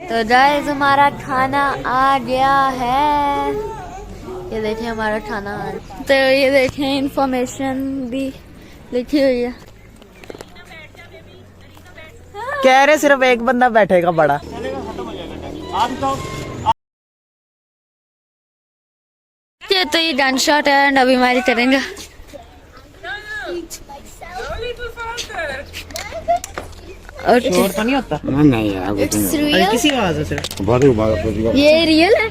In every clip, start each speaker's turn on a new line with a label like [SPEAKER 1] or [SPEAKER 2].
[SPEAKER 1] तो गाइस हमारा खाना आ गया है। ये देखें हमारा खाना आ गया। तो ये देखें इंफॉर्मेशन भी लिखी हुई है।
[SPEAKER 2] कह रहे सिर्फ एक बंदा बैठेगा बड़ा।
[SPEAKER 1] तो ये गन शॉट है एंड अभी हमारी करेंगे।
[SPEAKER 2] शोर तो नहीं होता?
[SPEAKER 3] नहीं यार
[SPEAKER 2] किसी आवाज है सिर्फ।
[SPEAKER 1] ये रियल है?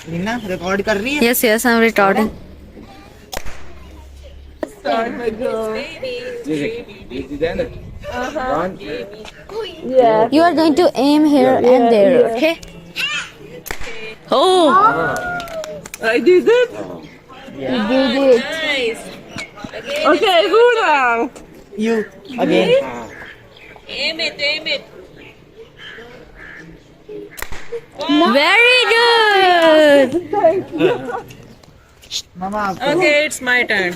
[SPEAKER 2] रीना रिकॉर्ड कर रही है?
[SPEAKER 1] Yes yes I am recording. You are going to aim here and there, okay? Oh!
[SPEAKER 4] I did it.
[SPEAKER 1] You did it.
[SPEAKER 4] Nice. Okay, who now?
[SPEAKER 2] You again.
[SPEAKER 4] Aim it, aim it.
[SPEAKER 1] Very good.
[SPEAKER 2] Mama
[SPEAKER 4] Okay, it's my turn.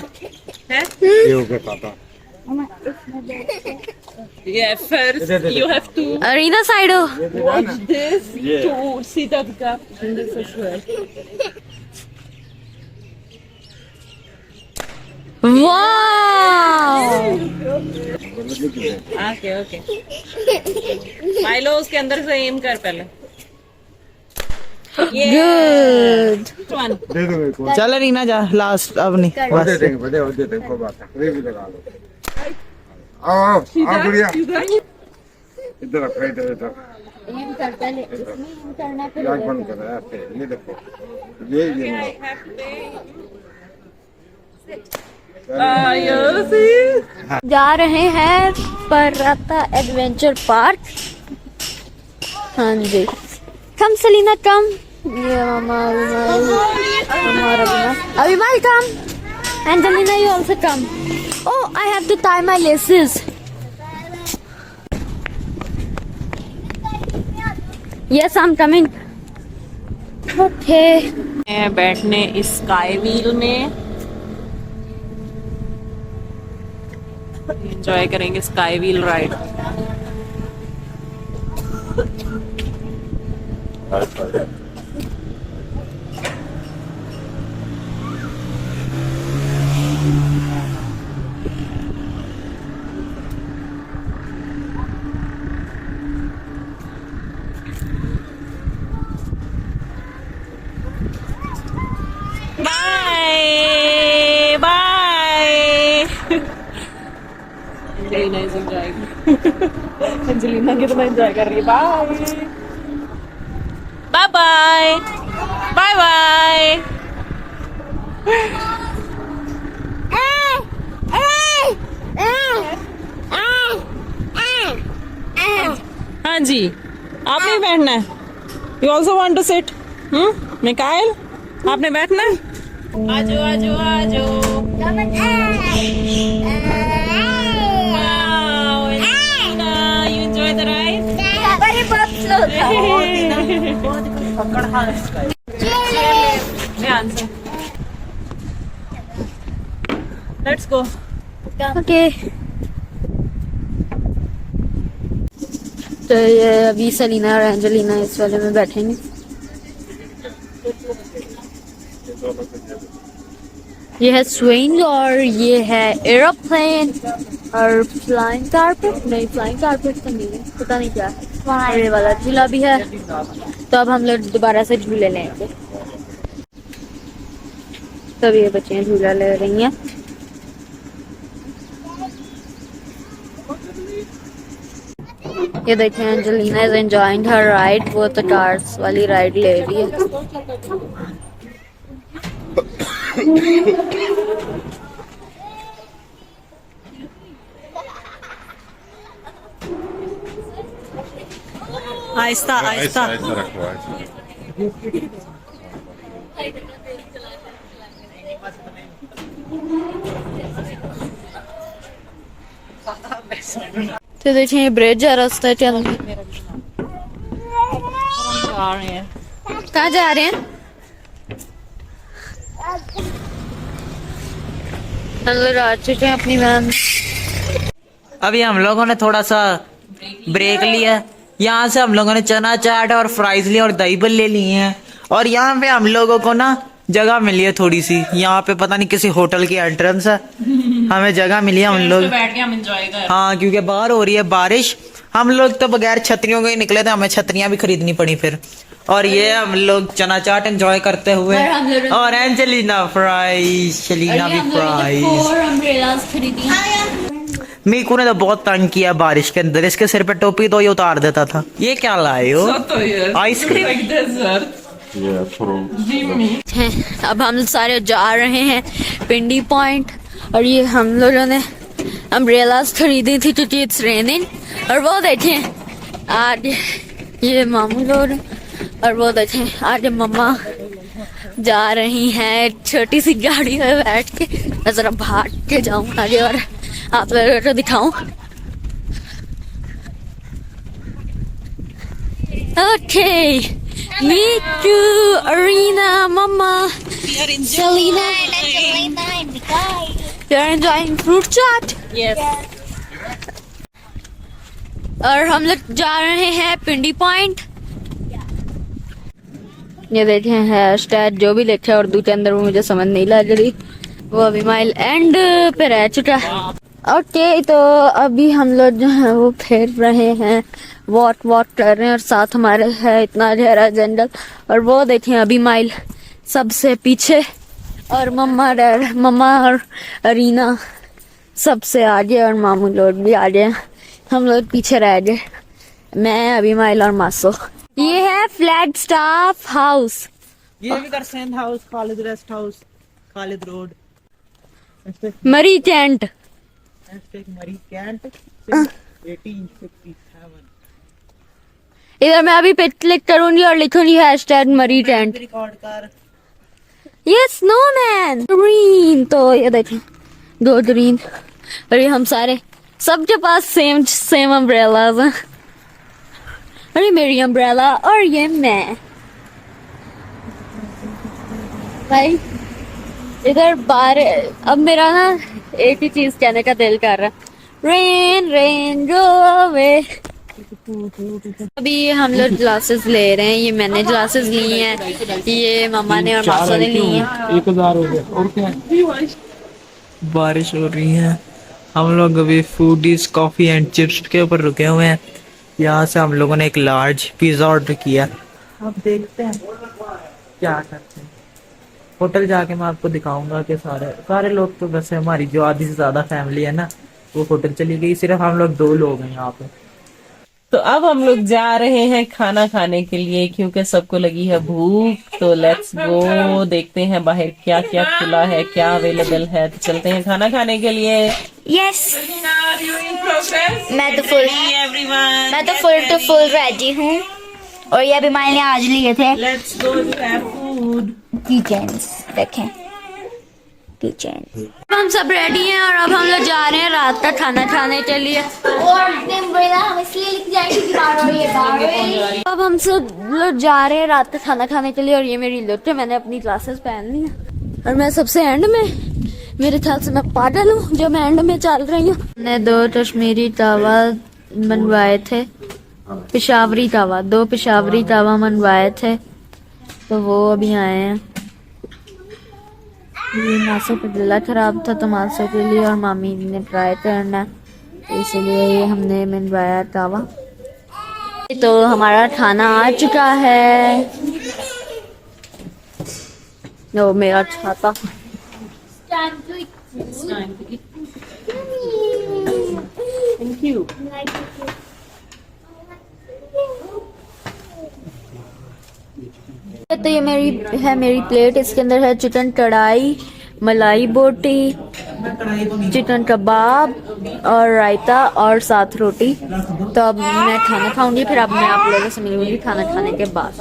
[SPEAKER 4] Yeah, first you have to
[SPEAKER 1] Arena Sido.
[SPEAKER 4] watch this to see the gap in this as well.
[SPEAKER 1] Wow.
[SPEAKER 4] Okay, okay. Milo उसके अंदर से M कर पहले।
[SPEAKER 1] Good.
[SPEAKER 4] One.
[SPEAKER 2] चल रीना जा last अब नहीं बस।
[SPEAKER 3] आओ गुड़िया
[SPEAKER 4] सीधा।
[SPEAKER 3] इधर रखो इधर
[SPEAKER 1] Aim कर पहले इसमें aim करना फिर
[SPEAKER 3] आग बंद कर ऐसे ये देखो ये
[SPEAKER 4] You see?
[SPEAKER 1] जा रहे हैं पर्वता एडवेंचर पार्क। हाँ जी कम सलीना कम। ये मामा Abhiman come. Angelina you also come. Oh I have to tie my laces. Yes I'm coming. Okay.
[SPEAKER 4] बैठने इस स्काई व्हील में एंजॉय करेंगे sky wheel ride. Bye bye. Angelina is enjoying. Angelina कितना एंजॉय कर रही है। Bye bye bye bye bye. हाँ जी आप नहीं बैठना है। You also want to sit? Mikail आपने बैठना है? आजो आजो आजो। Wow, Angelina, you enjoy the ride? ध्यान से। Let's go.
[SPEAKER 1] Okay. तो ये अभी सलीना और एंजेलिना इस वाले में बैठेंगे। ये है स्विंग और ये है एरोप्लेन और फ्लाइंग कारपेट। नहीं फ्लाइंग कारपेट तो नहीं है पता नहीं क्या है। ये वाला झूला भी है। तो अब हम लोग दोबारा से झूले लेंगे। तब ये बच्चियां झूला ले रही हैं। ये देखें Angelina is enjoying her ride. वो तो कार्स वाली राइड ले रही है।
[SPEAKER 4] आहिस्ता आहिस्ता।
[SPEAKER 3] रखो
[SPEAKER 1] तो देखिए ये ब्रिज है रास्ता चल।
[SPEAKER 4] जा रहे हैं।
[SPEAKER 1] कहाँ जा रहे हैं? अंदर आ चुके हैं अपनी वैन।
[SPEAKER 2] अभी हम लोगों ने थोड़ा सा ब्रेक लिया। यहाँ से हम लोगों ने चना चाट और फ्राइज लिए और दही बल्ले लिए हैं। और यहाँ पे हम लोगों को ना जगह मिली है थोड़ी सी, यहाँ पे पता नहीं किसी होटल की एंट्रेंस है, हमें जगह मिली है। हम लोग
[SPEAKER 4] बैठ के हम एंजॉय कर।
[SPEAKER 2] हाँ, क्योंकि बाहर हो रही है बारिश, हम लोग तो बगैर छतरियों के ही निकले थे, हमें छतरियां भी खरीदनी पड़ी फिर। और ये हम लोग चना चाट एंजॉय करते हुए,
[SPEAKER 1] और हम लोग-
[SPEAKER 2] और एंजेलिना फ्राइज, शलीना भी फ्राइज।
[SPEAKER 1] अम्ब्रेलास खरीदी।
[SPEAKER 2] मीकू ने तो बहुत तंग किया बारिश के अंदर, इसके सिर पे टोपी तो ये उतार देता था। ये क्या लाए हो? आइसक्रीम।
[SPEAKER 3] Yeah, fruit.
[SPEAKER 1] हैं अब हम सारे जा रहे हैं पिंडी पॉइंट। और ये हम लोगों ने अम्ब्रेलास खरीदी थी क्योंकि इट्स रेनिंग। और वो देखें आज ये मामू लोग, और वो देखें आज मम्मा जा रही हैं छोटी सी गाड़ी में बैठ के। मैं जरा भाग के जाऊं आगे और आप लोगों को दिखाऊं। Okay, meet you, Arena, Mama, Selena. You're enjoying fruit chaat?
[SPEAKER 4] Yes.
[SPEAKER 1] और हम लोग जा रहे हैं पिंडी पॉइंट। ये देखें हैशटैग जो भी लिखे और दूसरे अंदर वो मुझे समझ नहीं लग रही, वो अभी माइल एंड पे रह चुका है। ओके, तो अभी हम लोग जो है वो फिर रहे हैं, वॉक कर रहे हैं और साथ हमारे है इतना गहरा जंगल। और वो देखें अभी माइल सबसे पीछे और मम्मा और अरीना सबसे आगे और मामू लोग भी आगे, हम लोग पीछे रह गए, मैं अभी माइल और मासो। ये है फ्लैग स्टाफ हाउस,
[SPEAKER 2] ये भी crescent house, Khalid rest house, Khalid road,
[SPEAKER 1] Murree टेंट।
[SPEAKER 2] मरी कैंट 1857।
[SPEAKER 1] इधर मैं अभी पे क्लिक करूंगी और लिखूंगी हैशटैग मरी टेंट।
[SPEAKER 2] रिकॉर्ड कर।
[SPEAKER 1] ये स्नोमैन ग्रीन, तो ये देखें 2 ग्रीन। और ये हम सारे, सबके पास सेम अम्ब्रेलाज हैं। अरे मेरी अम्ब्रेला और ये मैं भाई इधर बार। अब मेरा ना एक ही चीज कहने का दिल कर रहा है, रेन रेन गो अवे। अभी हम लोग ग्लासेस ले रहे हैं, ये मैंने ग्लासेस ली हैं, ये मम्मा ने और मासा ने ली हैं।
[SPEAKER 3] 1000 हो गया और क्या?
[SPEAKER 2] बारिश हो रही है, हम लोग अभी फूडीज कॉफी एंड चिप्स के ऊपर रुके हुए हैं। यहाँ से हम लोगों ने एक लार्ज पिज्जा ऑर्डर किया, अब देखते हैं क्या करते हैं। होटल जाके मैं आपको दिखाऊंगा कि सारे लोग तो वैसे हमारी जो आधी से ज्यादा फैमिली है ना वो होटल चली गई, सिर्फ हम लोग 2 लोग हैं यहाँ पे।
[SPEAKER 4] तो अब हम लोग जा रहे हैं खाना खाने के लिए क्योंकि सबको लगी है भूख। तो लेट्स गो, देखते हैं बाहर क्या क्या खुला है, क्या अवेलेबल है, तो चलते हैं खाना खाने के लिए।
[SPEAKER 1] यस, मैं तो फुल रेडी हूँ। और ये भी मैंने आज लिए थे
[SPEAKER 4] let's go to have food.
[SPEAKER 1] Kitchens, देखें किचन। हम सब रेडी हैं और अब हम लोग जा रहे हैं रात का खाना खाने के लिए। और हम इसलिए लिख जाएंगे अब हम सब लोग जा रहे हैं रात का खाना खाने के लिए। और ये मेरी लुक है, मैंने अपनी ग्लासेस पहन ली हैं और मैं सबसे एंड में, मेरे ख्याल से मैं पागल हूँ जो मैं एंड में चल रही हूँ। मैंने 2 कश्मीरी तावा बनवाए थे, पेशावरी तावा, 2 पेशावरी तावा मनवाए थे, तो वो अभी आए हैं। ये मासो का गला खराब था तो मासो के लिए और मामी ने ट्राई करना, तो इसलिए ये हमने मनवाया तावा। तो हमारा खाना आ चुका है। ओ मेरा छाता।
[SPEAKER 4] Thank you.
[SPEAKER 1] तो ये मेरी प्लेट, इसके अंदर है चिकन कढ़ाई, मलाई बोटी, चिकन कबाब और रायता और साथ रोटी। तो अब मैं खाना खाऊंगी, फिर अब मैं आप लोगों से मिलूंगी खाना खाने के बाद।